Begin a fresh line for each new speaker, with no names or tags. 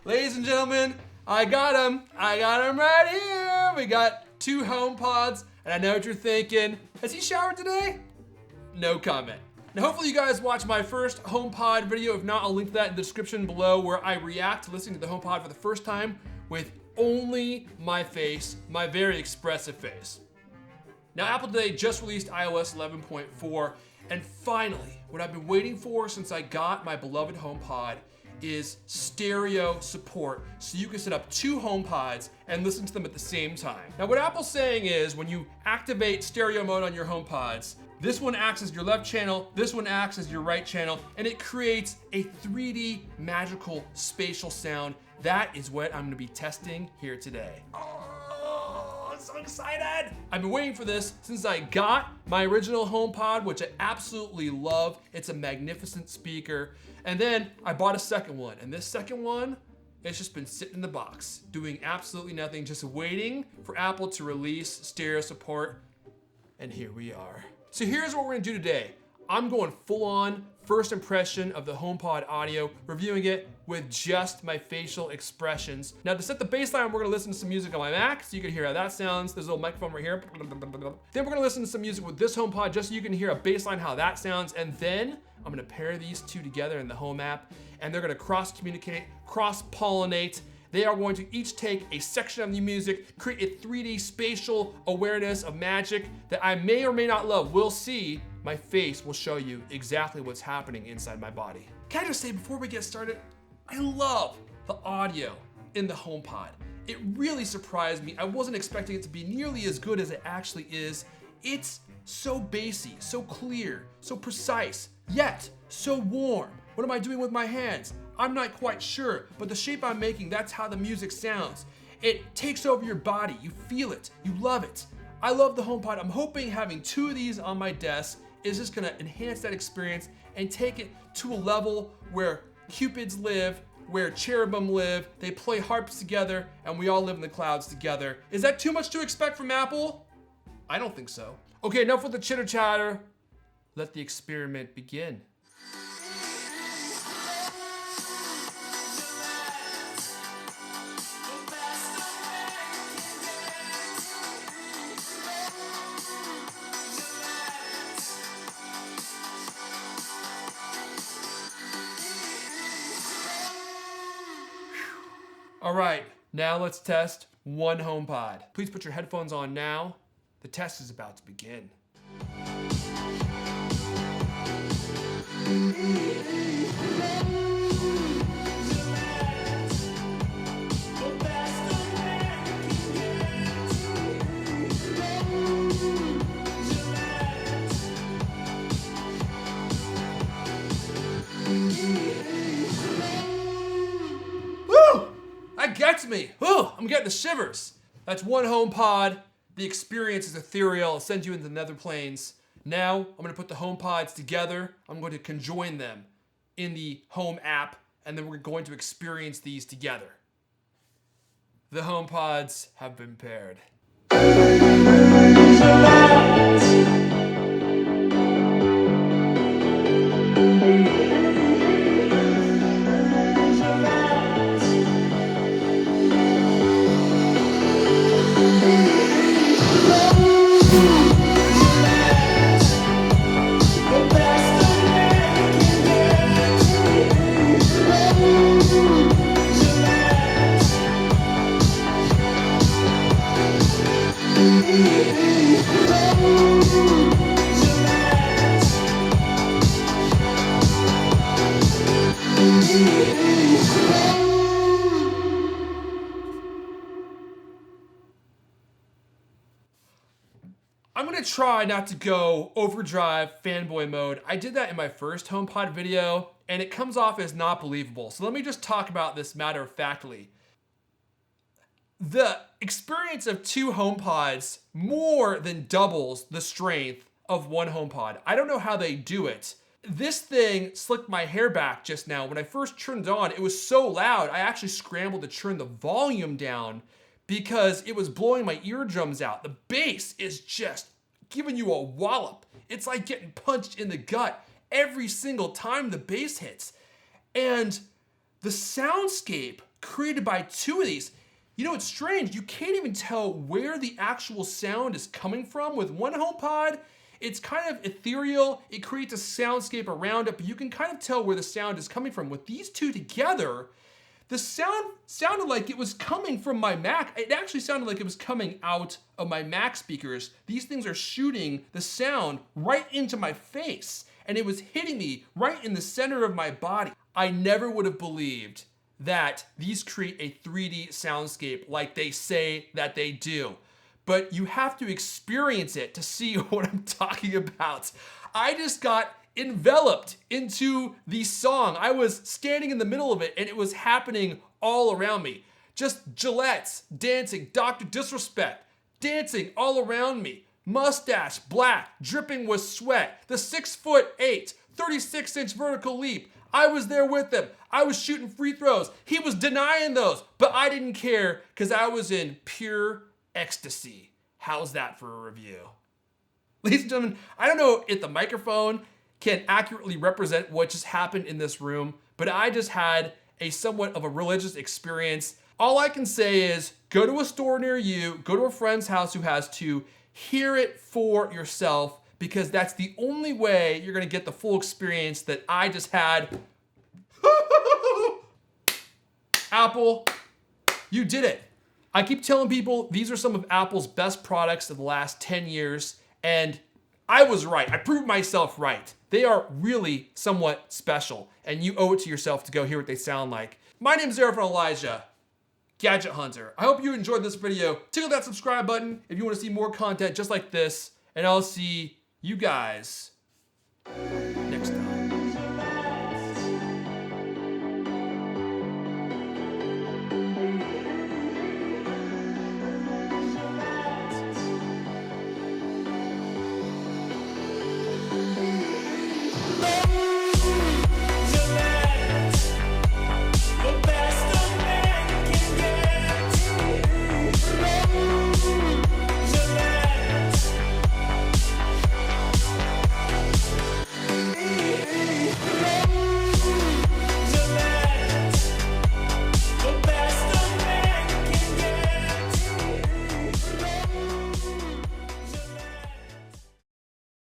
Ladies and gentlemen, I got him. I got him right here. We got 2 HomePods, and I know what you're thinking. Has he showered today? No comment. Now, hopefully you guys watched my first HomePod video. If not, I'll link to that in the description below, where I react to listening to the HomePod for the first time with only my face, my very expressive face. Now, Apple today just released iOS 11.4, and finally, what I've been waiting for since I got my beloved HomePod is stereo support, so you can set up 2 HomePods and listen to them at the same time. Now, what Apple's saying is when you activate stereo mode on your HomePods, this one acts as your left channel, this one acts as your right channel, and it creates a 3D magical spatial sound. That is what I'm gonna be testing here today. Oh, I'm so excited! I've been waiting for this since I got my original HomePod, which I absolutely love. It's a magnificent speaker. And then I bought a second one, and this second one, it's just been sitting in the box, doing absolutely nothing, just waiting for Apple to release stereo support, and here we are. So here's what we're gonna do today. I'm going full on first impression of the HomePod audio, reviewing it with just my facial expressions. Now, to set the baseline, we're gonna listen to some music on my Mac so you can hear how that sounds. There's a little microphone right here. Then we're gonna listen to some music with this HomePod just so you can hear a baseline how that sounds. And then I'm gonna pair these 2 together in the Home app, and they're gonna cross-communicate, cross-pollinate. They are going to each take a section of the music, create a 3D spatial awareness of magic that I may or may not love. We'll see. My face will show you exactly what's happening inside my body. Can I just say, before we get started, I love the audio in the HomePod. It really surprised me. I wasn't expecting it to be nearly as good as it actually is. It's so bassy, so clear, so precise, yet so warm. What am I doing with my hands? I'm not quite sure, but the shape I'm making, that's how the music sounds. It takes over your body. You feel it. You love it. I love the HomePod. I'm hoping having 2 of these on my desk is just gonna enhance that experience and take it to a level where cupids live, where cherubim live, they play harps together, and we all live in the clouds together. Is that too much to expect from Apple? I don't think so. Okay, enough with the chitter chatter. Let the experiment begin. All right, now let's test one HomePod. Please put your headphones on now. The test is about to begin. That gets me. Ooh, I'm getting the shivers. That's one HomePod. The experience is ethereal. It sends you into the nether planes. Now, I'm gonna put the HomePods together. I'm going to conjoin them in the Home app, and then we're going to experience these together. The HomePods have been paired. I'm gonna try not to go overdrive fanboy mode. I did that in my first HomePod video, and it comes off as not believable. So let me just talk about this matter of factly. The experience of 2 HomePods more than doubles the strength of one HomePod. I don't know how they do it. This thing slicked my hair back just now. When I first turned it on, it was so loud, I actually scrambled to turn the volume down because it was blowing my eardrums out. The bass is just giving you a wallop. It's like getting punched in the gut every single time the bass hits. And the soundscape created by two of these. You know, it's strange. You can't even tell where the actual sound is coming from. With one HomePod, it's kind of ethereal. It creates a soundscape around it, but you can kind of tell where the sound is coming from. With these two together, the sound sounded like it was coming from my Mac. It actually sounded like it was coming out of my Mac speakers. These things are shooting the sound right into my face, and it was hitting me right in the center of my body. I never would have believed that these create a 3D soundscape like they say that they do. But you have to experience it to see what I'm talking about. I just got enveloped into the song. I was standing in the middle of it and it was happening all around me. Just Gillettes dancing, Dr. Disrespect dancing all around me. Mustache black, dripping with sweat. The 6'8", 36-inch vertical leap. I was there with him. I was shooting free throws. He was denying those, but I didn't care because I was in pure ecstasy. How's that for a review? Ladies and gentlemen, I don't know if the microphone can accurately represent what just happened in this room, but I just had a somewhat of a religious experience. All I can say is go to a store near you, go to a friend's house who has to, hear it for yourself, because that's the only way you're gonna get the full experience that I just had. Apple, you did it. I keep telling people these are some of Apple's best products of the last 10 years, and I was right. I proved myself right. They are really somewhat special, and you owe it to yourself to go hear what they sound like. My name is Elijah, Gadget Hunter. I hope you enjoyed this video. Tickle that subscribe button if you want to see more content just like this, and I'll see you guys